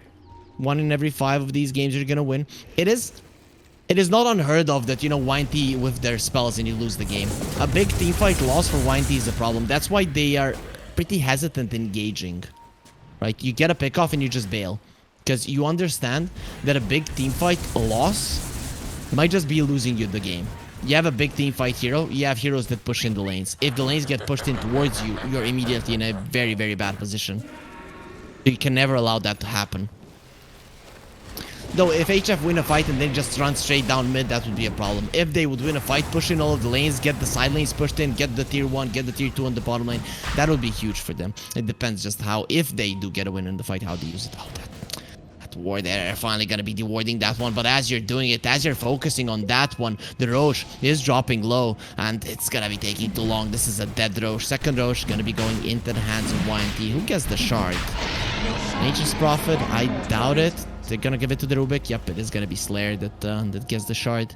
1 in every 5 of these games you're gonna win. It is not unheard of that, you know, YNT with their spells and you lose the game. A big teamfight loss for YNT is a problem. That's why they are pretty hesitant engaging. Right? You get a pick off and you just bail. Because you understand that a big teamfight loss might just be losing you the game. You have a big teamfight hero, you have heroes that push in the lanes. If the lanes get pushed in towards you, you're immediately in a very, very bad position. You can never allow that to happen. Though, if HF win a fight and then just run straight down mid, that would be a problem. If they would win a fight, push in all of the lanes, get the side lanes pushed in, get the tier 1, get the tier 2 on the bottom lane, that would be huge for them. It depends just how, if they do get a win in the fight, how they use it. Oh, that ward, they're finally gonna be dewarding that one, but as you're doing it, as you're focusing on that one, the Roche is dropping low, and it's gonna be taking too long. This is a dead Roche. Second Roche gonna be going into the hands of YNT. Who gets the shard? Nature's Prophet? I doubt it. They're gonna give it to the Rubik. Yep, it is gonna be Slayer that gets the shard.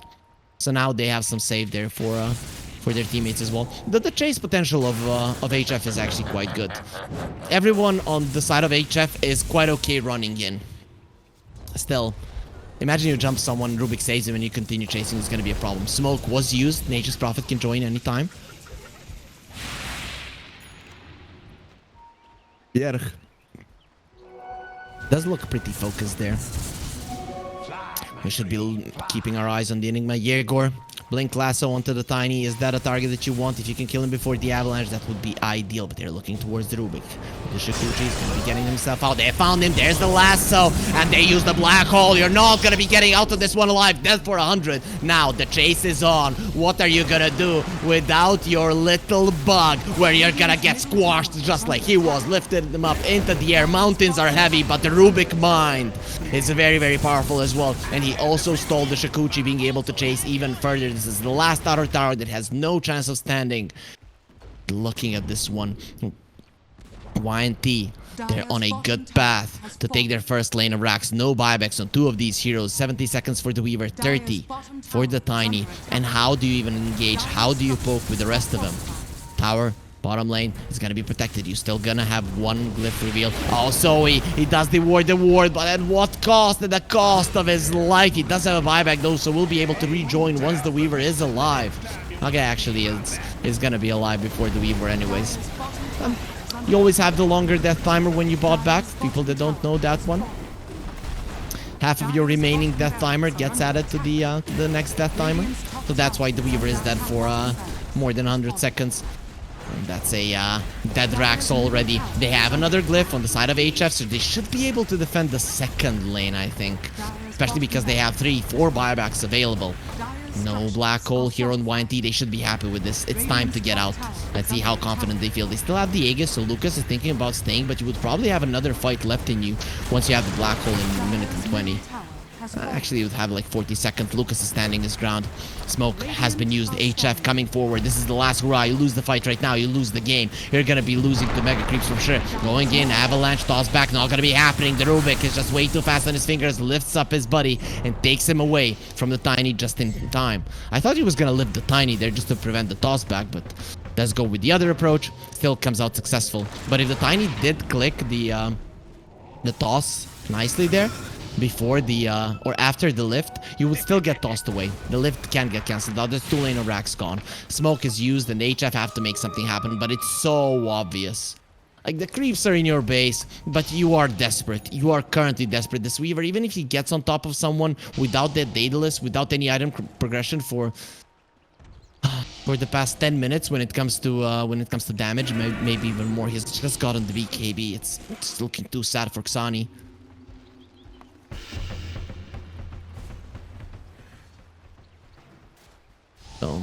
So now they have some save there for their teammates as well. The chase potential of HF is actually quite good. Everyone on the side of HF is quite okay running in. Still, imagine you jump someone, Rubik saves him, and you continue chasing. It's gonna be a problem. Smoke was used. Nature's Prophet can join anytime. Yeah. Does look pretty focused there. We should be keeping our eyes on the Enigma. Yegor, Blink Lasso onto the Tiny. Is that a target that you want? If you can kill him before the Avalanche, that would be ideal. But they're looking towards the Rubik. The Shikuchi is going to be getting himself out. They found him. There's the Lasso. And they use the Black Hole. You're not going to be getting out of this one alive. Death for 100. Now, the chase is on. What are you going to do without your little bug? Where you're going to get squashed just like he was. Lifted him up into the air. Mountains are heavy, but the Rubik Mind is very, very powerful as well. And he also stole the Shikuchi, being able to chase even further. This is the last outer tower that has no chance of standing. Looking at this one, YNT, they're on a good path to take their first lane of racks. No buybacks on 2 of these heroes. 70 seconds for the Weaver, 30 for the Tiny. And how do you even engage? How do you poke with the rest of them? Tower, bottom lane is gonna be protected. You're still gonna have 1 glyph reveal. Oh, Zoe, he does the ward, but at what cost? At the cost of his life. He does have a buyback though, so we'll be able to rejoin once the Weaver is alive. Okay, actually, it's gonna be alive before the Weaver anyways. You always have the longer death timer when you bought back. People that don't know that one. Half of your remaining death timer gets added to the next death timer. So that's why the Weaver is dead for more than 100 seconds. And that's a dead Rax already. They have another glyph on the side of HF, so they should be able to defend the second lane, I think. Especially because they have 3-4 buybacks available. No Black Hole here on YNT. They should be happy with this. It's time to get out. Let's see how confident they feel. They still have the Aegis, so Lucas is thinking about staying, but you would probably have another fight left in you once you have the Black Hole in a minute and 20. has fallen. Actually, it would have like 40 seconds. Lucas is standing his ground. Smoke has been used. HF coming forward. This is the last hurrah. You lose the fight right now, you lose the game. You're gonna be losing to Mega Creeps for sure. Going in, Avalanche toss back. Not gonna be happening. The Rubik is just way too fast on his fingers. Lifts up his buddy and takes him away from the Tiny just in time. I thought he was gonna lift the Tiny there just to prevent the toss back, but let's go with the other approach. Still comes out successful. But if the Tiny did click the toss nicely there before the or after the lift, you would still get tossed away. The lift can get cancelled out. There's 2 lane of racks gone. Smoke is used and HF have to make something happen, but it's so obvious. Like, the creeps are in your base, but you are desperate. You are currently desperate. This Weaver, even if he gets on top of someone without that Daedalus, without any item progression for the past 10 minutes when it comes to damage, maybe even more. He's just gotten the BKB. It's looking too sad for Xani. So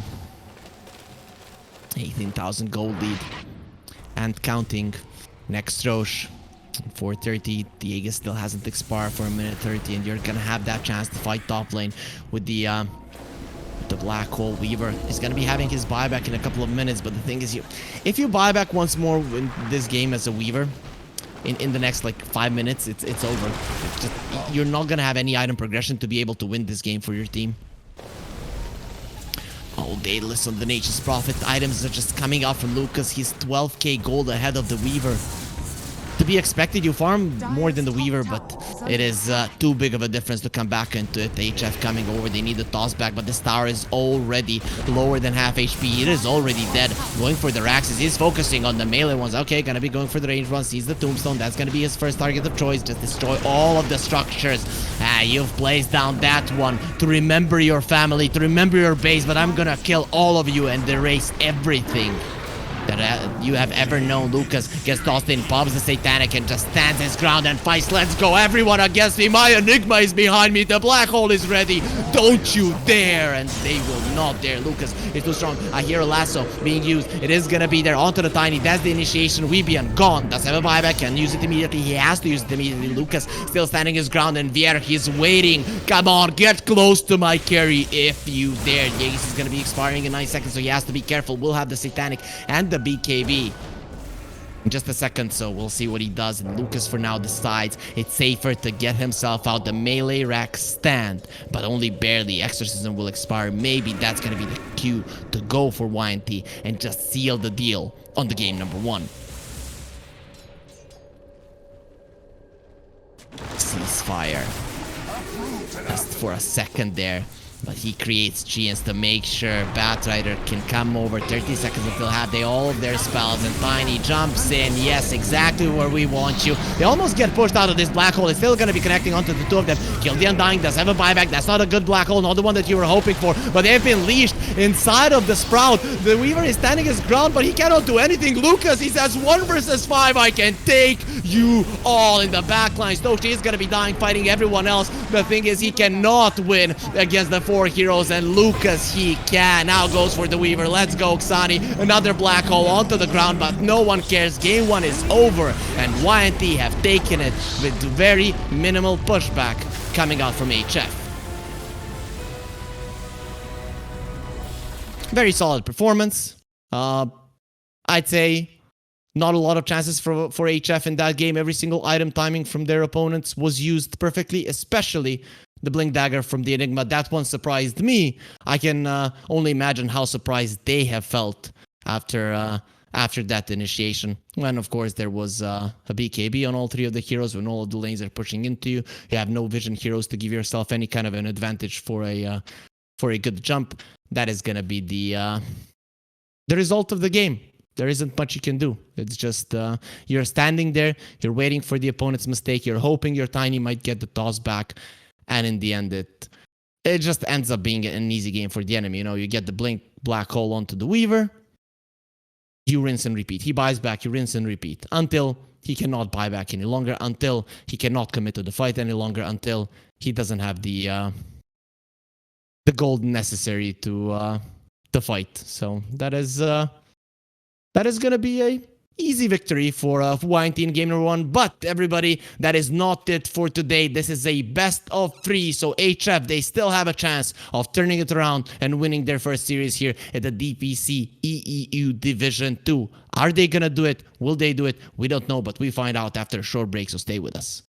18,000 gold lead and counting. Next Roche 430. The Aegis still hasn't expired for a minute 30, and you're gonna have that chance to fight top lane with the Black Hole Weaver. He's gonna be having his buyback in a couple of minutes, but the thing is, if you buy back once more in this game as a Weaver in the next like 5 minutes, it's over. You're not gonna have any item progression to be able to win this game for your team. Oh, Daedalus on the Nature's Prophet. Items are just coming out from Lucas. He's 12k gold ahead of the Weaver. To be expected, you farm more than the Weaver, but it is too big of a difference to come back into it. HF coming over, they need the toss back, but this tower is already lower than half HP. It is already dead. Going for the Raxes, he's focusing on the melee ones. Okay, gonna be going for the range one, sees the Tombstone. That's gonna be his first target of choice. Just destroy all of the structures. You've placed down that one to remember your family, to remember your base, but I'm gonna kill all of you and erase everything that you have ever known. Lucas gets tossed in, pops the Satanic, and just stands his ground and fights. Let's go, everyone against me. My Enigma is behind me. The Black Hole is ready. Don't you dare. And they will not dare. Lucas is too strong. I hear a lasso being used. It is gonna be there onto the Tiny. That's the initiation. Weebian gone. Does have a buyback, can use it immediately. He has to use it immediately. Lucas still standing his ground, and Vier, he's waiting. Come on, get close to my carry if you dare. Jaeger is gonna be expiring in 9 seconds, so he has to be careful. We'll have the Satanic and the BKB in just a second, so we'll see what he does. And Lucas for now decides it's safer to get himself out. The melee racks stand, but only barely. Exorcism will expire. Maybe that's gonna be the cue to go for YNT and just seal the deal on the game number 1. Ceasefire just for a second there, but he creates chance to make sure Batrider can come over. 30 seconds until have they all of their spells, and Tiny jumps in. Yes, exactly where we want you. They almost get pushed out of this Black Hole. It's still going to be connecting onto the 2 of them. Kill the Undying, does have a buyback. That's not a good Black Hole, not the one that you were hoping for, but they've been leashed inside of the Sprout. The Weaver is standing his ground, but he cannot do anything. Lucas, he says 1 versus 5. I can take you all in the backline. Stochi is going to be dying, fighting everyone else. The thing is, he cannot win against the 4 heroes, and Lucas, he can. Now goes for the Weaver. Let's go, Xani. Another Black Hole onto the ground, but no one cares. Game 1 is over, and YNT have taken it with very minimal pushback coming out from HF. Very solid performance. I'd say not a lot of chances for HF in that game. Every single item timing from their opponents was used perfectly, especially the Blink Dagger from the Enigma. That one surprised me. I can only imagine how surprised they have felt after that initiation. When, of course, there was a BKB on all 3 of the heroes. When all of the lanes are pushing into you, you have no vision heroes to give yourself any kind of an advantage for a good jump. That is gonna be the result of the game. There isn't much you can do. It's just you're standing there, you're waiting for the opponent's mistake, you're hoping your Tiny might get the toss back, and in the end it just ends up being an easy game for the enemy. You know, you get the Blink Black Hole onto the Weaver, you rinse and repeat. He buys back, you rinse and repeat until he cannot buy back any longer, until he cannot commit to the fight any longer, until he doesn't have the gold necessary to fight. So that is gonna be easy victory for YNT in game number 1. But everybody, that is not it for today. This is a best of 3, so HF, they still have a chance of turning it around and winning their first series here at the DPC EEU Division 2. Are they gonna do it? Will they do it? We don't know, but we find out after a short break, so stay with us.